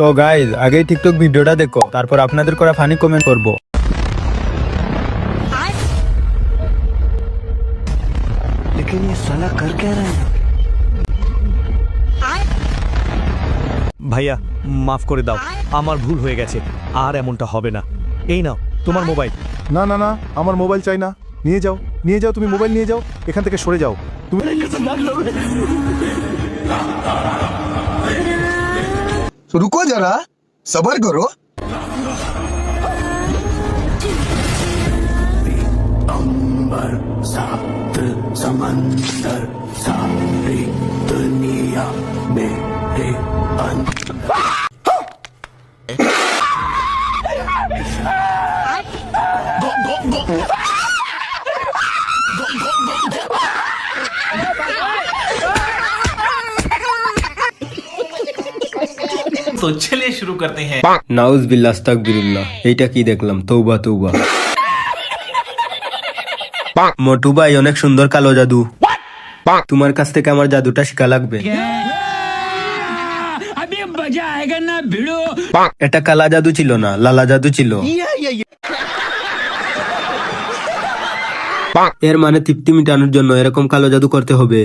তো গাইজ আগেই টিকটক ভিডিওটা দেখো, তারপর আপনাদের করা ফানি কমেন্ট করবো। लेकिन ये साला कर क्या रहा है? ভাইয়া মাফ করে দাও, আমার ভুল হয়ে গেছে, আর এমনটা হবে না। এই নাও তোমার মোবাইল। না না না, আমার মোবাইল চাই না। নিয়ে যাও, নিয়ে যাও, তুমি মোবাইল নিয়ে যাও, এখান থেকে সরে যাও তুমি। तो रुको जरा, सबर करो। समंदर सारी दुनिया मेरे तो चलिए शुरू करते हैं। নাউজ বিল্লাহ আস্তাগফিরুল্লাহ, এইটা কি দেখলাম? তৌবা তৌবা। মোটু ভাই অনেক সুন্দর কালো জাদু, তোমার কাছ থেকে আমার জাদুটা শিখা লাগবে। এটা কালা জাদু ছিল না, লালা জাদু ছিল। এর মানে তৃপ্তি মিটানোর জন্য এরকম কালো জাদু করতে হবে।